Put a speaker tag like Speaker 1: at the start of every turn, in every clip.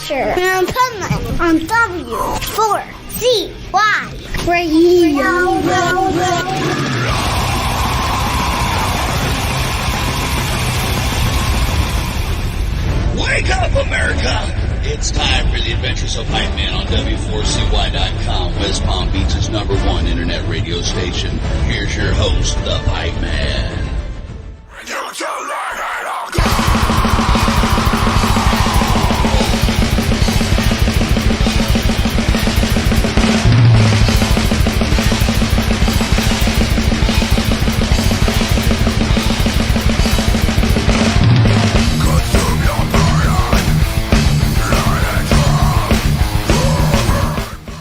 Speaker 1: Adventure on Pipeman on W4CY Radio.
Speaker 2: Wake up, America! It's time for the Adventures of Pipeman on W4CY.com, West Palm Beach's #1 internet radio station. Here's your host, the Pipeman.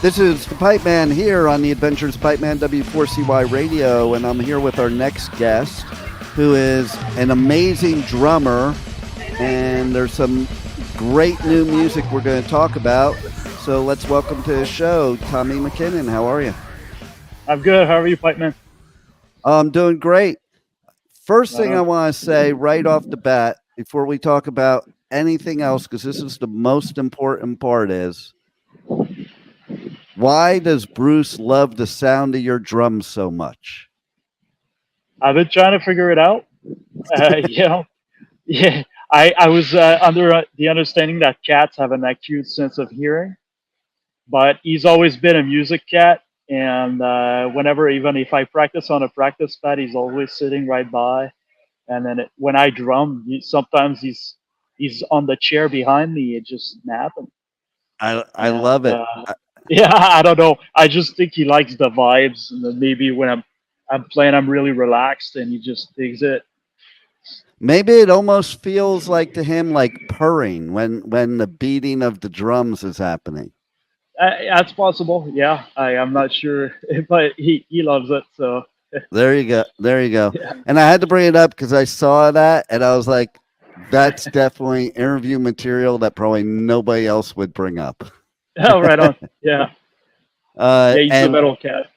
Speaker 3: This is the Pipeman here on the Adventures of Pipeman W4CY Radio, and I'm here with our next guest, who is an amazing drummer, and there's some great new music we're going to talk about. So let's welcome to the show, Tommy McKinnon. How are you?
Speaker 4: I'm good. How are you, Pipeman?
Speaker 3: I'm doing great. First thing I want to say right off the bat, before we talk about anything else, because this is the most important part, is why does Bruce love the sound of your drums so much?
Speaker 4: I've been trying to figure it out. I was under the understanding that cats have an acute sense of hearing, but he's always been a music cat. And whenever, even if I practice on a practice pad, he's always sitting right by. And then when I drum, sometimes he's on the chair behind me and just napping.
Speaker 3: I love it.
Speaker 4: Yeah, I don't know. I just think he likes the vibes, and then maybe when I'm playing, I'm really relaxed, and he just digs it.
Speaker 3: Maybe it almost feels like to him like purring when the beating of the drums is happening.
Speaker 4: That's possible. Yeah, I'm not sure, but he loves it. So
Speaker 3: there you go.
Speaker 4: Yeah.
Speaker 3: And I had to bring it up because I saw that, and I was like, that's definitely interview material that probably nobody else would bring up.
Speaker 4: Oh, right on. Yeah. He's a metal cat.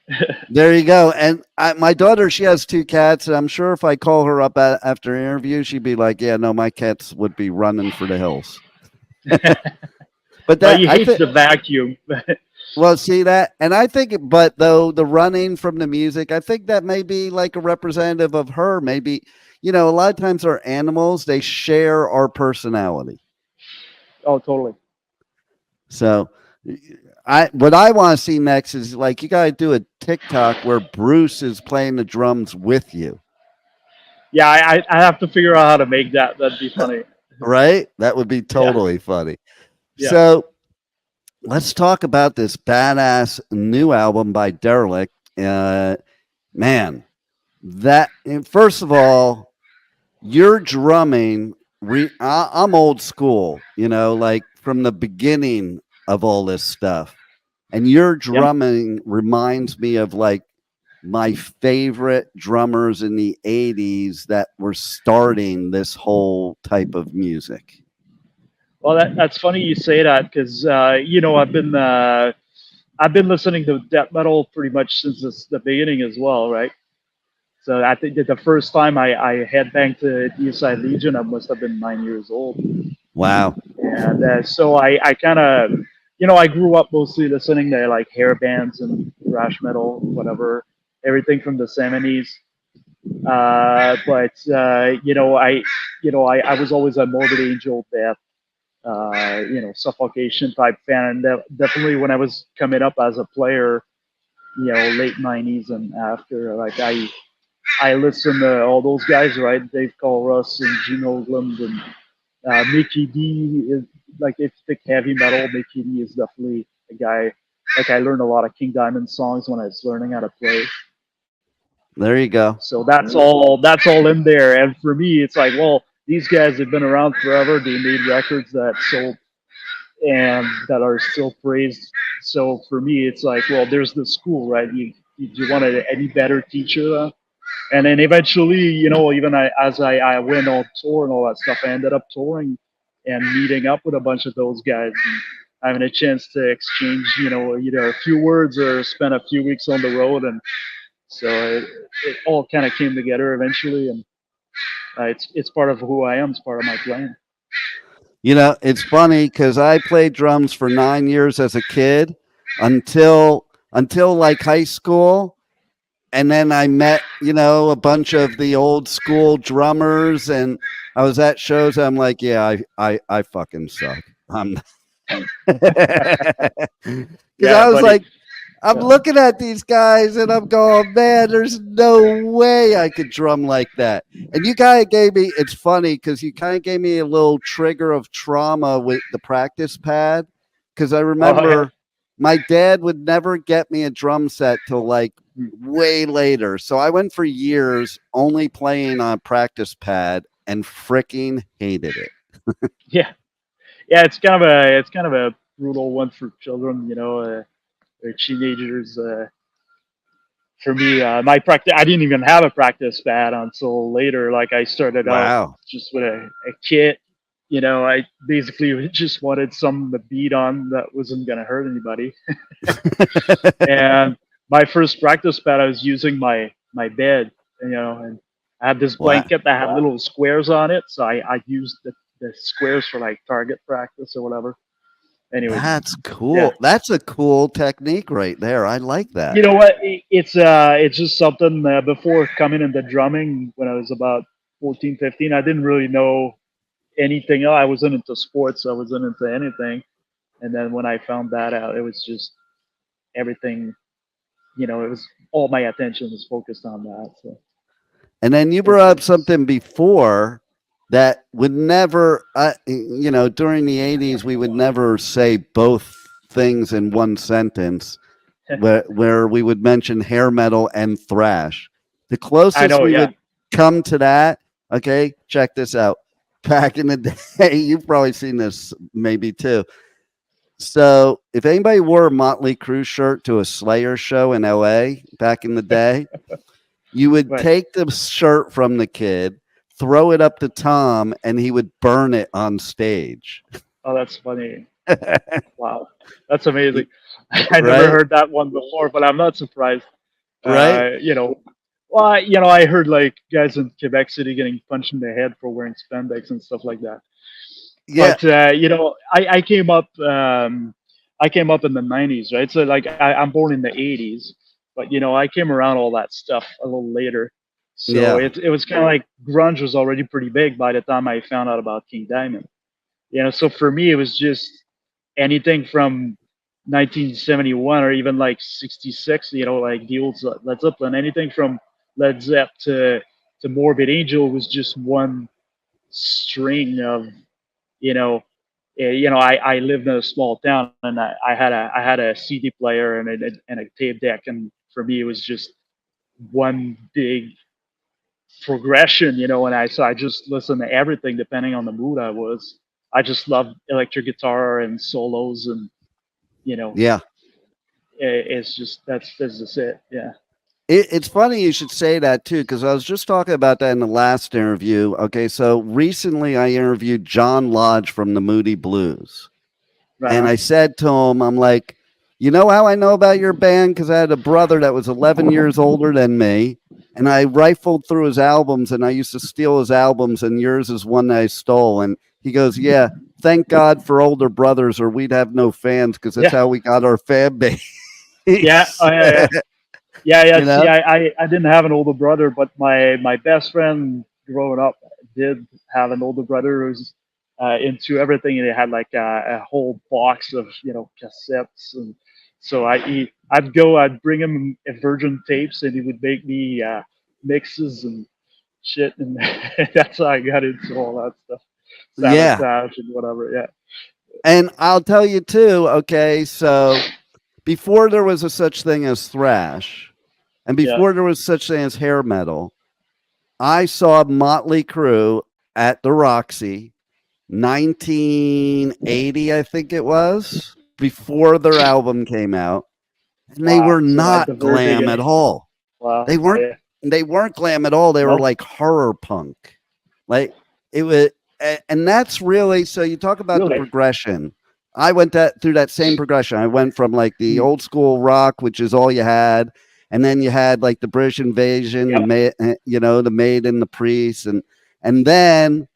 Speaker 3: There you go. And my daughter, she has 2 cats, and I'm sure if I call her up after an interview, she'd be like, yeah, no, my cats would be running for the hills. But
Speaker 4: he hates the vacuum.
Speaker 3: Well, see that? And I think, but though the running from the music, I think that may be like a representative of her. Maybe, a lot of times our animals, they share our personality.
Speaker 4: Oh, totally.
Speaker 3: So what I want to see next is like, you got to do a TikTok where Bruce is playing the drums with you.
Speaker 4: Yeah, I have to figure out how to make that. That'd be funny.
Speaker 3: Right? That would be totally funny.
Speaker 4: Yeah.
Speaker 3: So let's talk about this badass new album by Derelict. Man, first of all, your drumming, I'm old school, like from the beginning of all this stuff. And your drumming reminds me of like my favorite drummers in the 80s that were starting this whole type of music.
Speaker 4: Well, that's funny you say that because I've been listening to death metal pretty much since the beginning as well, right? So I think that the first time I headbanged to Eastside Legion, I must have been 9 years old.
Speaker 3: Wow.
Speaker 4: And so I kind of, I grew up mostly listening to like hair bands and thrash metal, whatever, everything from the 70s. I was always a Morbid Angel, Death, Suffocation type fan. And definitely when I was coming up as a player, late 90s and after, like I listened to all those guys, right? Dave Colruss and Gene Oldland and Mickey D. Is, like, if you think heavy metal, Mickey D is definitely a guy. Like, I learned a lot of King Diamond songs when I was learning how to play.
Speaker 3: There you go.
Speaker 4: So that's all in there. And for me, it's like, well, these guys have been around forever. They made records that sold and that are still praised. So for me, it's like, well, there's the school, right? You want any better teacher? And then eventually, even as I went on tour and all that stuff, I ended up touring and meeting up with a bunch of those guys and having a chance to exchange, either a few words or spend a few weeks on the road. And so it all kind of came together eventually. And it's part of who I am. It's part of my playing.
Speaker 3: You know, it's funny because I played drums for 9 years as a kid until like high school. And then I met, you know, a bunch of the old school drummers, and I was at shows. I'm like, yeah, I fucking suck. I'm because
Speaker 4: Yeah,
Speaker 3: I was
Speaker 4: buddy.
Speaker 3: like, I'm
Speaker 4: Yeah.
Speaker 3: looking at these guys and I'm going, man, there's no way I could drum like that. And you kind of gave me, it's funny because you kind of gave me a little trigger of trauma with the practice pad. Because I
Speaker 4: Oh yeah.
Speaker 3: remember my dad would never get me a drum set till like
Speaker 4: Mm.
Speaker 3: way later. So I went for years only playing on a practice pad and freaking hated it.
Speaker 4: Yeah. Yeah. It's kind of a brutal one for children. Or teenagers. For me, my practice, I didn't even have a practice pad until later. Like I started out
Speaker 3: Wow.
Speaker 4: just with a kit. I basically just wanted something to beat on that wasn't gonna hurt anybody. And my first practice pad, I was using my bed, and I had this
Speaker 3: Wow.
Speaker 4: blanket that had little squares on it, so I used the squares for like target practice or whatever. Anyways,
Speaker 3: That's
Speaker 4: yeah.
Speaker 3: cool. That's a cool technique right there. I like that.
Speaker 4: You know what? It's just something before coming into drumming when I was about 14, 15. I didn't really know anything else. I wasn't into sports. I wasn't into anything. And then when I found that out, it was just everything. It was all my attention was focused on that. So
Speaker 3: And then you
Speaker 4: it's
Speaker 3: brought up
Speaker 4: it's
Speaker 3: something before that would never, you know, during the 80s, we would never say both things in one sentence where we would mention hair metal and thrash. The
Speaker 4: I
Speaker 3: closest
Speaker 4: know.
Speaker 3: we
Speaker 4: Yeah.
Speaker 3: would come to that, okay, check this out. Back in the day, you've probably seen this maybe too. So if anybody wore a Motley Crue shirt to a Slayer show in LA back in the day, you would
Speaker 4: Right.
Speaker 3: take the shirt from the kid, throw it up to Tom, and he would burn it on stage.
Speaker 4: Oh, that's funny. Wow, that's amazing. I never
Speaker 3: Right?
Speaker 4: heard that one before, but I'm not surprised.
Speaker 3: Right?
Speaker 4: Uh, you know, well, I heard like guys in Quebec City getting punched in the head for wearing spandex and stuff like that.
Speaker 3: Yeah.
Speaker 4: But I came up in the '90s, right? So like I'm born in the '80s, but I came around all that stuff a little later. So
Speaker 3: Yeah.
Speaker 4: it was kind of like grunge was already pretty big by the time I found out about King Diamond. So for me, it was just anything from 1971 or even like '66. Like the old Led Zeppelin. Anything from Led Zepp to Morbid Angel was just one string of you know. I lived in a small town and I had a CD player and a tape deck, and for me it was just one big progression, and I just listened to everything depending on the mood I was. I just loved electric guitar and solos, and you know,
Speaker 3: Yeah.
Speaker 4: it's just that's just it. Yeah,
Speaker 3: It's funny you should say that too, because I was just talking about that in the last interview. Okay, so recently I interviewed John Lodge from the Moody Blues.
Speaker 4: right
Speaker 3: And
Speaker 4: on.
Speaker 3: I said to him, I'm like, you know how I know about your band? Because I had a brother that was 11 years older than me. And I rifled through his albums and I used to steal his albums. And yours is one that I stole. And he goes, yeah, thank God for older brothers or we'd have no fans because that's
Speaker 4: Yeah,
Speaker 3: how we got our fan base.
Speaker 4: yeah, oh, yeah, yeah, yeah.
Speaker 3: You
Speaker 4: See,
Speaker 3: know?
Speaker 4: I didn't have an older brother, but my best friend growing up did have an older brother who's into everything, and he had like a whole box of cassettes, and so I'd bring him Virgin tapes, and he would make me mixes and shit, and that's how I got into all that stuff,
Speaker 3: Yeah.
Speaker 4: sabotage and whatever. Yeah,
Speaker 3: And I'll tell you too, okay, so before there was a such thing as thrash and
Speaker 4: yeah,
Speaker 3: before there was such thing as hair metal, I saw Motley Crue at the Roxy 1980, I think it was, before their album came out. And they
Speaker 4: wow.
Speaker 3: were
Speaker 4: So at the
Speaker 3: not
Speaker 4: very
Speaker 3: glam at
Speaker 4: beginning,
Speaker 3: all.
Speaker 4: wow,
Speaker 3: They weren't
Speaker 4: yeah,
Speaker 3: they weren't glam at all. They were
Speaker 4: no,
Speaker 3: like horror punk. Like it was and that's really so you talk about the
Speaker 4: really,
Speaker 3: progression. I went through that same progression. I went from like the
Speaker 4: mm,
Speaker 3: old school rock, which is all you had, and then you had like the British Invasion,
Speaker 4: yep,
Speaker 3: the Maid and the Priest, and then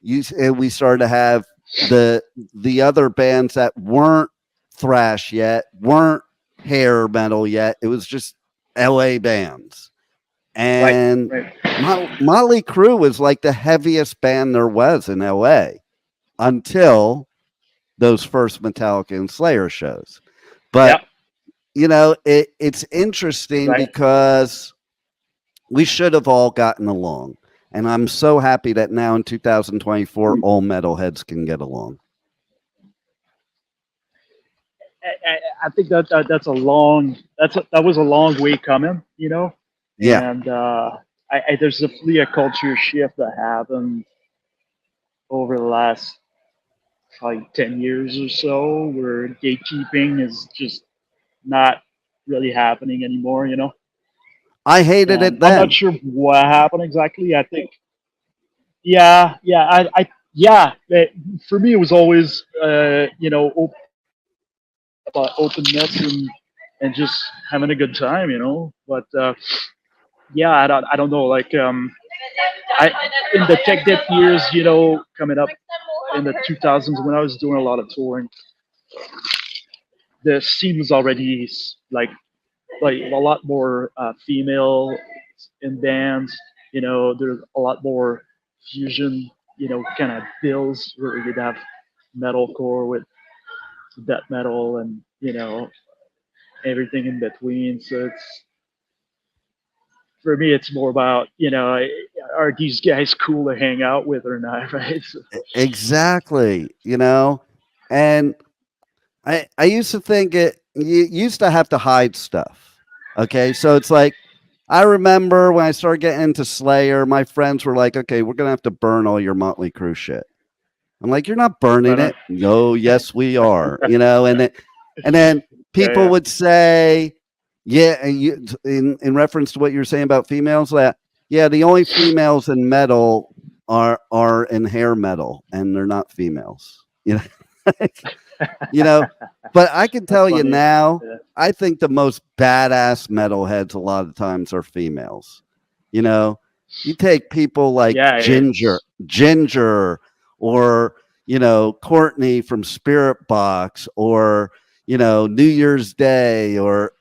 Speaker 3: we started to have the other bands that weren't thrash yet, weren't hair metal yet. It was just LA bands. And
Speaker 4: Right.
Speaker 3: Motley Crue was like the heaviest band there was in LA until those first Metallica and Slayer shows. But you know, it's interesting because we should have all gotten along. And I'm so happy that now in 2024, all metalheads can get along.
Speaker 4: I think that was a long way coming, you know.
Speaker 3: Yeah.
Speaker 4: And there's definitely a culture shift that happened over the last probably 10 years or so, where gatekeeping is just not really happening anymore, you know.
Speaker 3: I hated it then.
Speaker 4: I'm not sure what happened exactly. I think, for me, it was always, you know, about openness and just having a good time, you know. But I don't know. Like, in the tech debt years, you know, coming up in the 2000s when I was doing a lot of touring, the scene was already like a lot more female in bands. You know, there's a lot more fusion, you know, kind of bills where you'd have metalcore with death metal and, you know, everything in between. So it's, for me, it's more about, you know, are these guys cool to hang out with or not, right? So,
Speaker 3: exactly. You know, and I used to think you used to have to hide stuff. Okay. So it's like, I remember when I started getting into Slayer, my friends were like, okay, we're going to have to burn all your Motley Crue shit. I'm like, you're not burning it. No, yes, we are. You know, and then people would say, yeah, in reference to what you're saying about females, that the only females in metal are in hair metal, and they're not females. You know, you know. But I can tell you now, I think the most badass metalheads a lot of times are females. You know, you take people like Ginger, or, you know, Courtney from Spirit Box, or, you know, New Year's Day, or,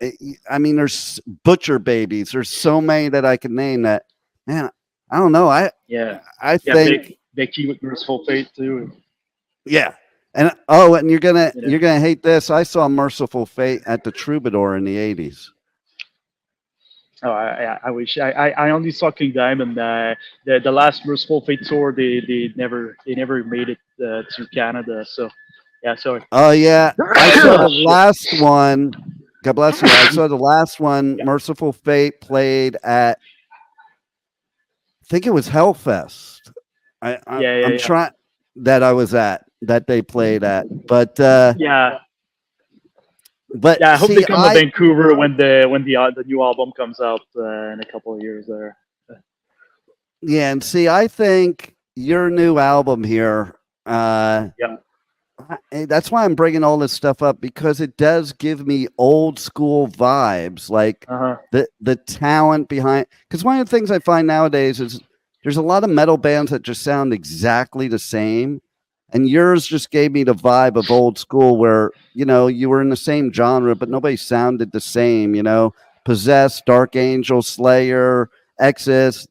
Speaker 3: I mean, there's Butcher Babies. There's so many that I can name that, man, I don't know. I think
Speaker 4: Becky with Merciful Fate too.
Speaker 3: Yeah. And and you're gonna hate this. I saw Merciful Fate at the Troubadour in the 80s.
Speaker 4: Oh, I wish I only saw King Diamond. The last Merciful Fate tour, they never made it to Canada. So yeah, sorry.
Speaker 3: Oh yeah, I saw the last one. God bless you. I saw the last one. Yeah. Merciful Fate played at, I think it was Hellfest. I'm trying that I was at, that they played at, but
Speaker 4: but I hope they come to Vancouver when the new album comes out in a couple of years there.
Speaker 3: Yeah, and see, I think your new album here, that's why I'm bringing all this stuff up, because it does give me old school vibes, like the talent behind. Because one of the things I find nowadays is there's a lot of metal bands that just sound exactly the same. And yours just gave me the vibe of old school, where, you know, you were in the same genre, but nobody sounded the same. You know, Possessed, Dark Angel, Slayer, Exodus,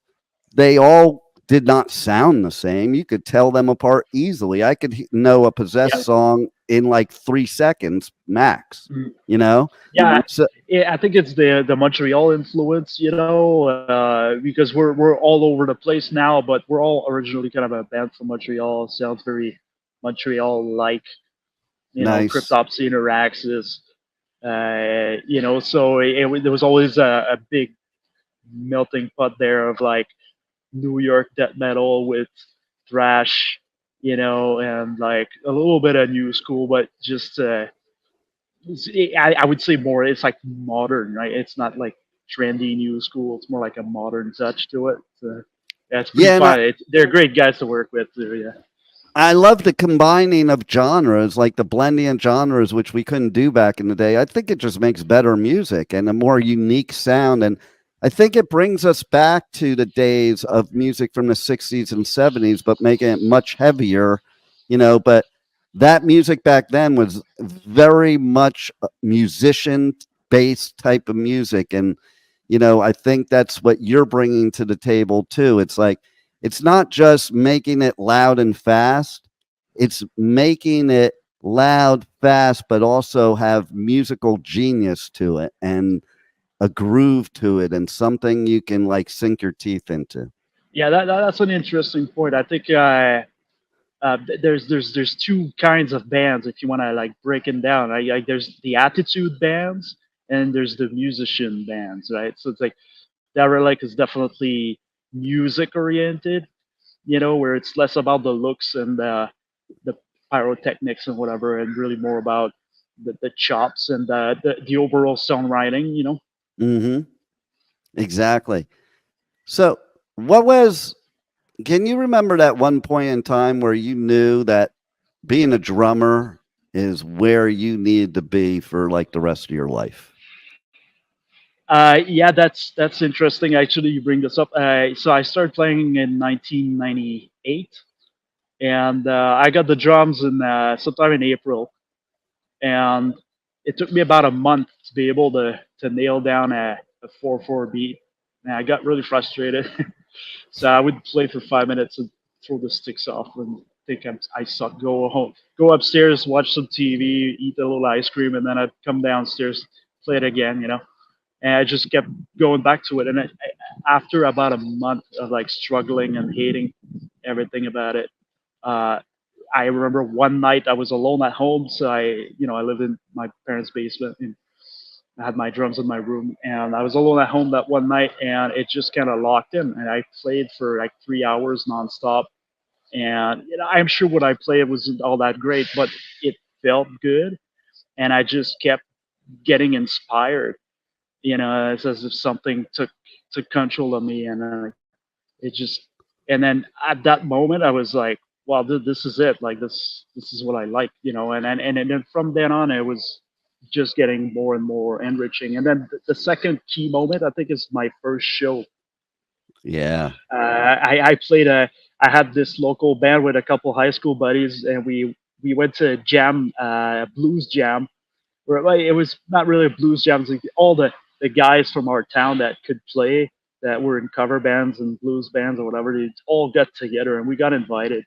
Speaker 3: they all did not sound the same. You could tell them apart easily. I could know a Possessed song in like 3 seconds max. You know?
Speaker 4: Yeah. So, I think it's the Montreal influence, you know, because we're all over the place now, but we're all originally kind of a band from Montreal. Sounds very Montreal-like, you know, Cryptopsy and Araxis, you know, so there was always a big melting pot there of like New York death metal with thrash, you know, and like a little bit of new school, but just I would say more, it's like modern, right? It's not like trendy new school. It's more like a modern touch to it. So, it's pretty fun. They're great guys to work with too, yeah.
Speaker 3: I love the combining of genres, like the blending of genres, which we couldn't do back in the day. I think it just makes better music and a more unique sound. And I think it brings us back to the days of music from the 60s and 70s, but making it much heavier but that music back then was very much musician based type of music. And, I think that's what you're bringing to the table too. It's like, it's not just making it loud and fast, it's making it loud, fast, but also have musical genius to it and a groove to it and something you can like sink your teeth into.
Speaker 4: Yeah, that's an interesting point. I think there's two kinds of bands if you want to like break it down. There's the attitude bands and there's the musician bands, right? So it's like Derelict is definitely music oriented, where it's less about the looks and the pyrotechnics and whatever, and really more about the chops and the overall songwriting.
Speaker 3: Mm-hmm. Exactly. So, what was? Can you remember that one point in time where you knew that being a drummer is where you needed to be for like the rest of your life?
Speaker 4: Yeah, that's interesting. Actually, you bring this up. So I started playing in 1998, and I got the drums in sometime in April, and it took me about a month to be able to nail down a 4/4 beat. And I got really frustrated, so I would play for 5 minutes and throw the sticks off and think I suck. Go home, go upstairs, watch some TV, eat a little ice cream, and then I'd come downstairs, play it again. And I just kept going back to it. And after about a month of like struggling and hating everything about it, uh, I remember one night I was alone at home. So I lived in my parents' basement and I had my drums in my room. And I was alone at home that one night and it just kind of locked in. And I played for like 3 hours nonstop. And I'm sure what I played wasn't all that great, but it felt good. And I just kept getting inspired. It's as if something took control of me, and it just. And then at that moment, I was like, "Well, this is it. Like this is what I like." And then from then on, it was just getting more and more enriching. And then the second key moment, I think, is my first show.
Speaker 3: Yeah.
Speaker 4: I played I had this local band with a couple high school buddies, and we went to jam, blues jam, where like it was not really a blues jam. It was like all the guys from our town that could play, that were in cover bands and blues bands or whatever, they all got together and we got invited.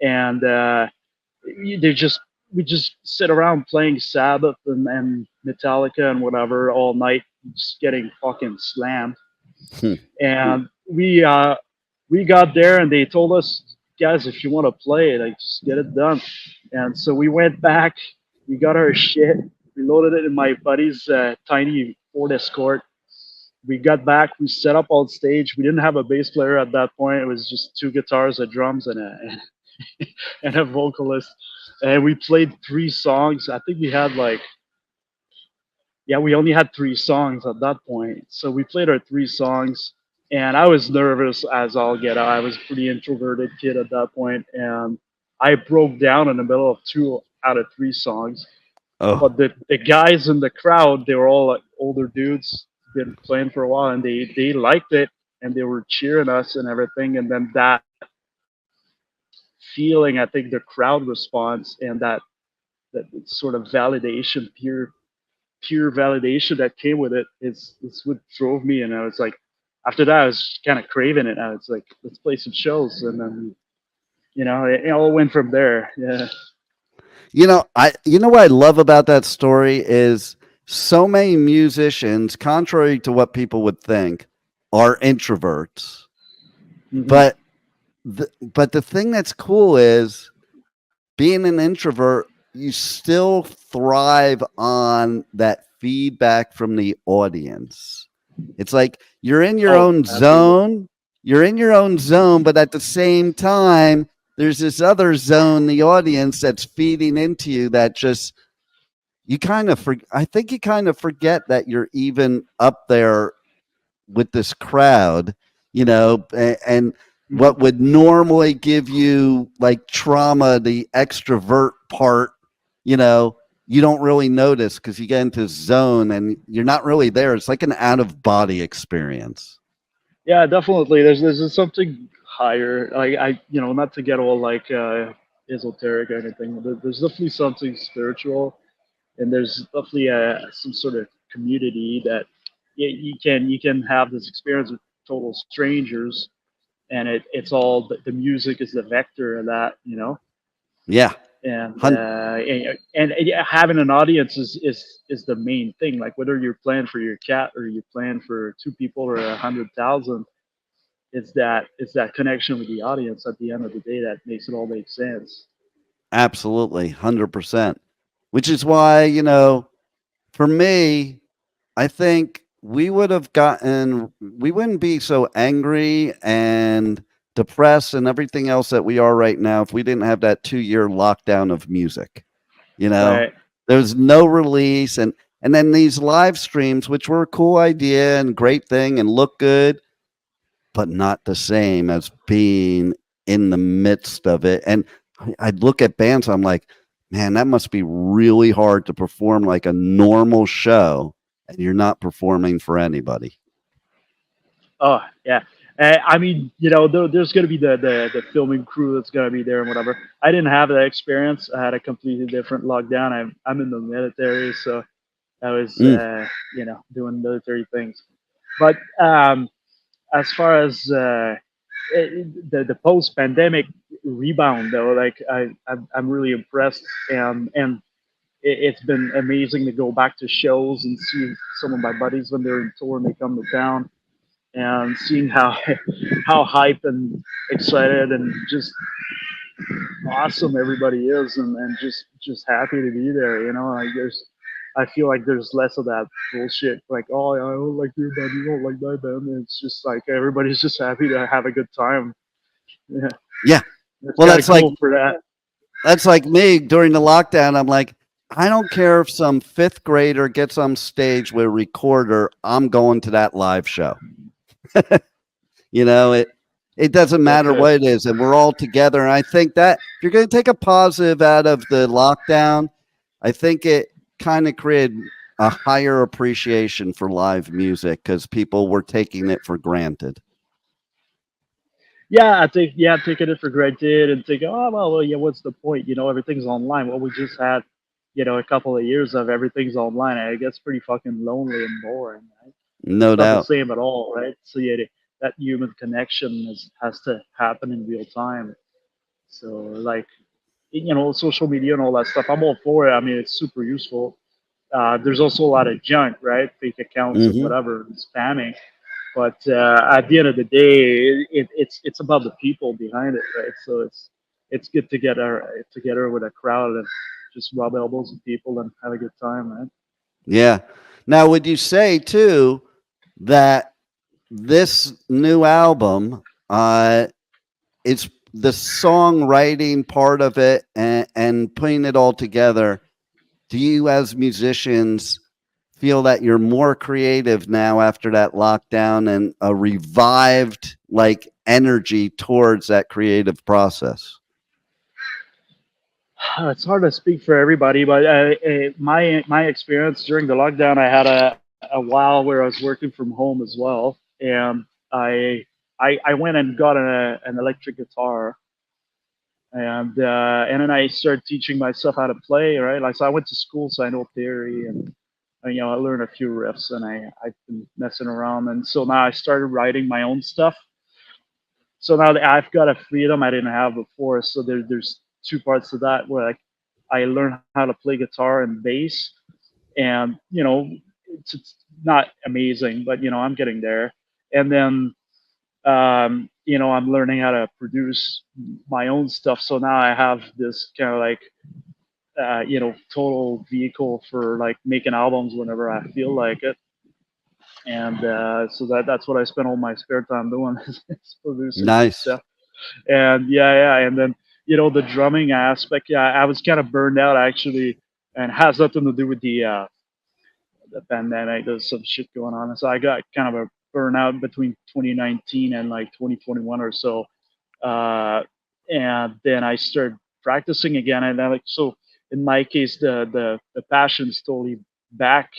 Speaker 4: And they just we just sit around playing Sabbath and Metallica and whatever all night, just getting fucking slammed. And we got there and they told us, guys, if you want to play, like just get it done. And so we went back, we got our shit, we loaded it in my buddy's tiny Ford Escort. We got back, we set up on stage. We didn't have a bass player at that point. It was just two guitars, a drums, and a and a vocalist. And we played 3 songs. I think we had like, yeah, we only had 3 songs at that point. So we played our 3 songs, and I was nervous as all get out. I was a pretty introverted kid at that point, and I broke down in the middle of 2 out of 3 songs.
Speaker 3: Oh,
Speaker 4: But the guys in the crowd, they were all like older dudes, been playing for a while, and they liked it, and they were cheering us and everything. And then that feeling, I think the crowd response and that sort of validation, pure validation that came with it is what drove me. And I was like, after that, I was kind of craving it. I was like, let's play some shows, and then it all went from there. Yeah.
Speaker 3: what I love about that story is so many musicians, contrary to what people would think, are introverts.
Speaker 4: Mhm.
Speaker 3: But the thing that's cool is being an introvert, you still thrive on that feedback from the audience. It's like you're in your
Speaker 4: Oh,
Speaker 3: own
Speaker 4: absolutely.
Speaker 3: zone. You're in your own zone, but at the same time, there's this other zone, the audience, that's feeding into you that just you kind of I think you kind of forget that you're even up there with this crowd, and what would normally give you like trauma, the extrovert part, you don't really notice because you get into zone and you're not really there. It's like an out of body experience.
Speaker 4: Yeah, definitely. There's something higher. Like not to get all like esoteric or anything. There's definitely something spiritual, and there's definitely some sort of community that you can have this experience with total strangers, and it's all the music is the vector of that,
Speaker 3: Yeah.
Speaker 4: and
Speaker 3: Hun-
Speaker 4: having an audience is the main thing. Like whether you're playing for your cat or you're playing for two people or 100,000, it's that connection with the audience at the end of the day that makes it all make sense.
Speaker 3: Absolutely. 100%. Which is why, for me, I think we wouldn't be so angry and depressed and everything else that we are right now if we didn't have that 2 year lockdown of music. You know,
Speaker 4: Right.
Speaker 3: there was no release, and then these live streams, which were a cool idea and great thing and look good, but not the same as being in the midst of it. And I'd look at bands, I'm like, man, that must be really hard to perform like a normal show, and you're not performing for anybody.
Speaker 4: Oh yeah. I mean, there's going to be the filming crew that's going to be there and whatever. I didn't have that experience. I had a completely different lockdown. I'm in the military, so I was
Speaker 3: Mm,
Speaker 4: doing military things. But as far as the post pandemic rebound though, like I'm really impressed, and it's been amazing to go back to shows and see some of my buddies when they're in tour and they come to town, and seeing how how hype and excited and just awesome everybody is, and just happy to be there. Like I feel like there's less of that bullshit. Like, oh, I don't like your band, you don't like my band. And it's just like everybody's just happy to have a good time. Yeah,
Speaker 3: yeah.
Speaker 4: it's
Speaker 3: Well,
Speaker 4: kind of cool for that.
Speaker 3: that's like me during the lockdown. I'm like, I don't care if some fifth grader gets on stage with a recorder. I'm going to that live show. It doesn't
Speaker 4: That's
Speaker 3: matter
Speaker 4: it.
Speaker 3: what it is, and we're all together. And I think that if you're going to take a positive out of the lockdown, I think it kind of created a higher appreciation for live music because people were taking it for granted.
Speaker 4: Yeah, taking it for granted and thinking, oh well, yeah, what's the point? Everything's online. Well, we just had, a couple of years of everything's online, and it gets pretty fucking lonely and boring, right?
Speaker 3: No
Speaker 4: It's not the
Speaker 3: doubt.
Speaker 4: same at all, right? So yeah, that human connection has to happen in real time. So like, social media and all that stuff, I'm all for it. I mean, it's super useful. There's also a lot of junk, right? Fake accounts and
Speaker 3: Hmm.
Speaker 4: whatever, and spamming. But at the end of the day, it's about the people behind it, right? So it's good to get together with a crowd and just rub elbows with people and have a good time, right?
Speaker 3: Yeah. Now, would you say too that this new album, it's the songwriting part of it and putting it all together? Do you, as musicians, feel that you're more creative now after that lockdown and a revived like energy towards that creative process?
Speaker 4: It's hard to speak for everybody, but my experience during the lockdown, I had a while where I was working from home as well, and I went and got an electric guitar, and then I started teaching myself how to play. Right, like so I went to school, so I know theory, and I learned a few riffs, and I've been messing around, and so now I started writing my own stuff. So now that I've got a freedom I didn't have before. So there's two parts to that where like I learned how to play guitar and bass, and it's not amazing, but I'm getting there. And then I'm learning how to produce my own stuff. So now I have this kind of like total vehicle for like making albums whenever I feel like it. And so that's what I spend all my spare time doing is producing
Speaker 3: Nice.
Speaker 4: stuff. And yeah, and then the drumming aspect. Yeah, I was kind of burned out actually, and has nothing to do with the pandemic. There's some shit going on, and so I got kind of a burnout between 2019 and like 2021 or so. Uh, and then I started practicing again, and then like so in my case, the passion's totally back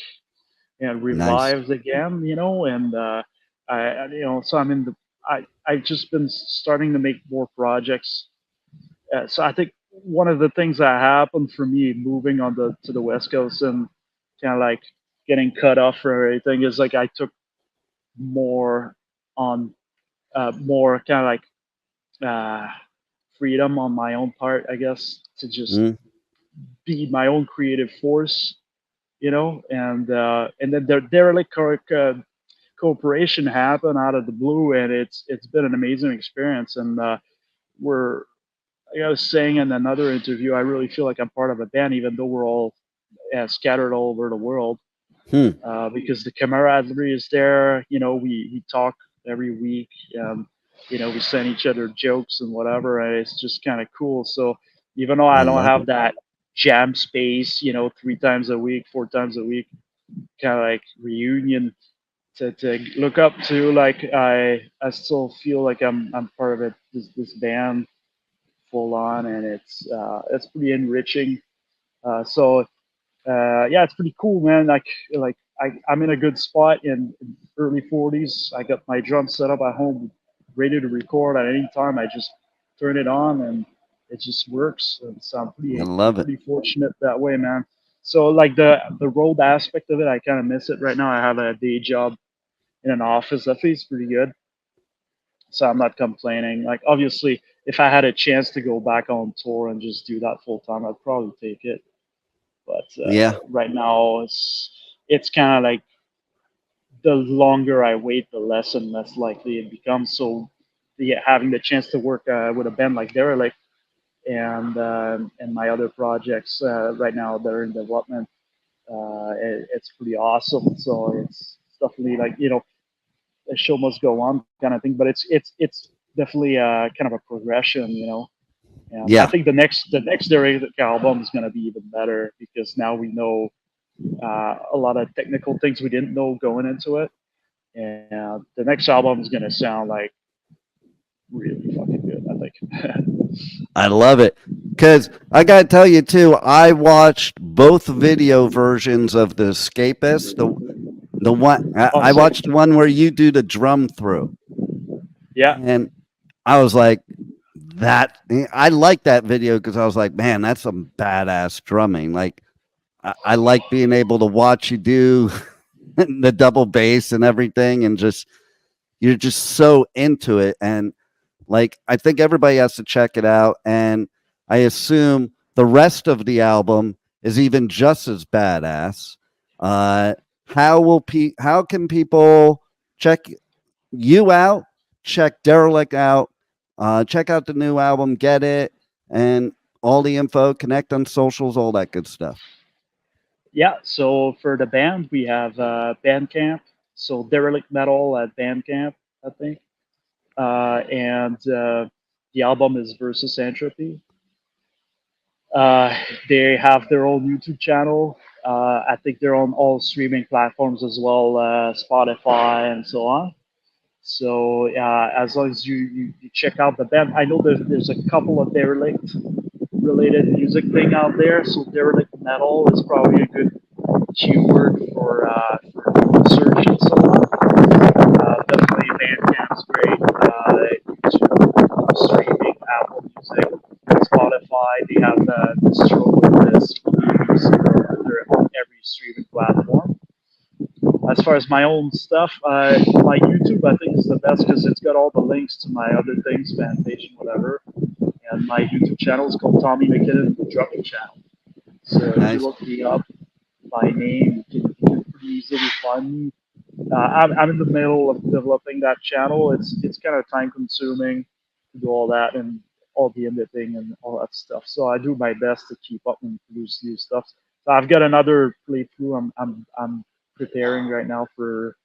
Speaker 4: and
Speaker 3: Nice.
Speaker 4: revives again, and so I've just been starting to make more projects. So I think one of the things that happened for me moving on to the West Coast and kind of like getting cut off from everything is like I took more on more kind of like freedom on my own part, I guess, to just
Speaker 3: Mm,
Speaker 4: be my own creative force, and then the Derelict cooperation happened out of the blue, and it's been an amazing experience. And we're like I was saying in another interview, I really feel like I'm part of a band, even though we're all scattered all over the world.
Speaker 3: hmm.
Speaker 4: Because the camaraderie is there. We talk every week. We send each other jokes and whatever, and it's just kind of cool. So even though
Speaker 3: I
Speaker 4: I don't
Speaker 3: love
Speaker 4: have
Speaker 3: it.
Speaker 4: that jam space, 3 times a week, 4 times a week, kind of like reunion to look up to, like I still feel like I'm part of it. This band full on, and it's pretty enriching. Yeah, it's pretty cool, man. I'm in a good spot in early 40s. I got my drum set up at home, ready to record at any time. I just turn it on and it just works. And so I'm
Speaker 3: I
Speaker 4: pretty
Speaker 3: love it.
Speaker 4: pretty fortunate that way, man. So like the road aspect of it, I kind of miss it right now. I have a day job in an office that feels pretty good, so I'm not complaining. Like obviously, if I had a chance to go back on tour and just do that full time, I'd probably take it. But
Speaker 3: Yeah.
Speaker 4: right now, it's kind of like the longer I wait, the less and less likely it becomes. So, having the chance to work with a band like Derelict and my other projects right now that are in development, it's pretty awesome. So it's definitely like the show must go on kind of thing. But it's definitely kind of a progression. And I
Speaker 3: Yeah.
Speaker 4: think the next Derelict album is going to be even better because now we know a lot of technical things we didn't know going into it. And the next album is gonna sound like really fucking good, I think.
Speaker 3: I love it. Because I got to tell you, too, I watched both video versions of the Escapist. The one
Speaker 4: Oh,
Speaker 3: I
Speaker 4: sick.
Speaker 3: watched one where you do the drum through,
Speaker 4: Yeah,
Speaker 3: and I was like, that I like that video because I was like, man, that's some badass drumming. Like, I like being able to watch you do the double bass and everything, and just you're just so into it. And like, I think everybody has to check it out. And I assume the rest of the album is even just as badass. Uh, how can people check you out, check Derelict out, check out the new album, get it, and all the info, connect on socials, all that good stuff.
Speaker 4: yeah. So for the band, we have Bandcamp. So Derelict Metal at Bandcamp, I think. And the album is Versus Entropy. They have their own YouTube channel. I think they're on all streaming platforms as well, Spotify and so on. So as long as you check out the band, I know there's a couple of Derelict related music thing out there. So Derelict Metal is probably a good keyword for search and so on. Definitely Bandcamp's great. YouTube, streaming, Apple Music, Spotify. They have the stroke of the CDs. They're on every streaming platform. As far as my own stuff, my YouTube I think is the best because it's got all the links to my other things, fan page and whatever. And my YouTube channel is called Tommy McKinnon the Drumming Channel. So if you
Speaker 3: Nice.
Speaker 4: look me up by name, you can pretty easily find me. I'm in the middle of developing that channel. It's kind of time consuming to do all that and all the editing and all that stuff. So I do my best to keep up and produce new stuff. So I've got another playthrough. I'm preparing right now for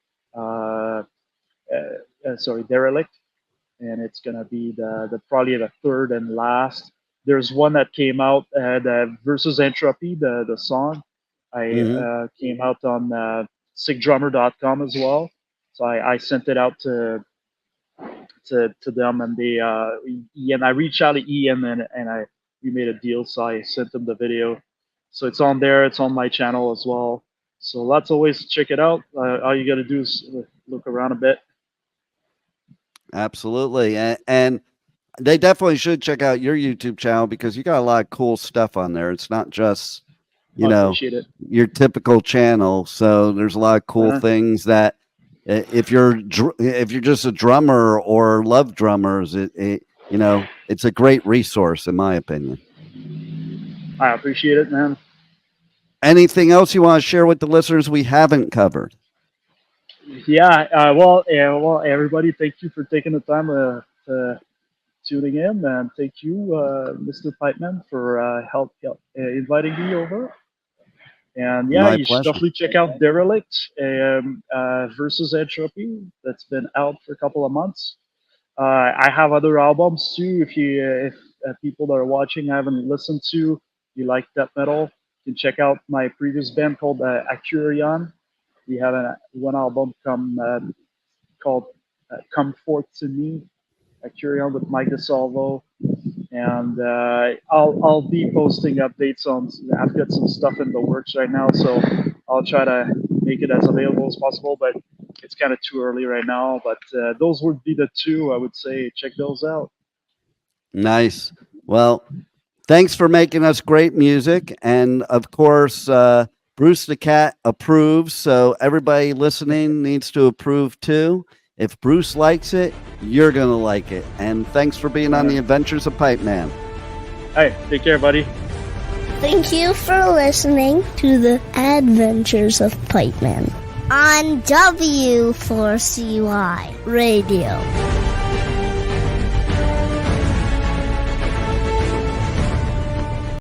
Speaker 4: sorry, Derelict, and it's gonna be the probably the third and last. There's one that came out, the versus Entropy, the song. I
Speaker 3: Hmm.
Speaker 4: came out on sickdrummer.com as well. So I sent it out to them, and they Ian. I reached out to Ian, and we made a deal. So I sent them the video. So it's on there. It's on my channel as well. So lots of ways to check it out. All you got to do is look around a bit.
Speaker 3: Absolutely. And they definitely should check out your YouTube channel because you got a lot of cool stuff on there. It's not just,
Speaker 4: I appreciate it.
Speaker 3: your typical channel. So there's a lot of cool things that if you're just a drummer or love drummers, it's a great resource in my opinion.
Speaker 4: I appreciate it, man.
Speaker 3: Anything else you want to share with the listeners we haven't covered?
Speaker 4: Yeah. Well, everybody, thank you for taking the time to tuning in, and thank you, Mr. Pipeman, for inviting me over. And yeah, you should definitely check out Derelict versus Entropy. That's been out for a couple of months. I have other albums too. If people that are watching haven't listened to, you like death metal, you can check out my previous band called AKURION. We have one album called Come Forth to Me, AKURION with Mike DeSalvo. And I'll be posting updates on. I've got some stuff in the works right now, so I'll try to make it as available as possible. But it's kind of too early right now. But those would be the two I would say. Check those out.
Speaker 3: Nice. Well, thanks for making us great music, and of course, Bruce the Cat approves. So everybody listening needs to approve too. If Bruce likes it, you're going to like it. And thanks for being on the Adventures of Pipeman.
Speaker 4: Hey, take care, buddy.
Speaker 1: Thank you for listening to the Adventures of Pipeman on W4CY Radio.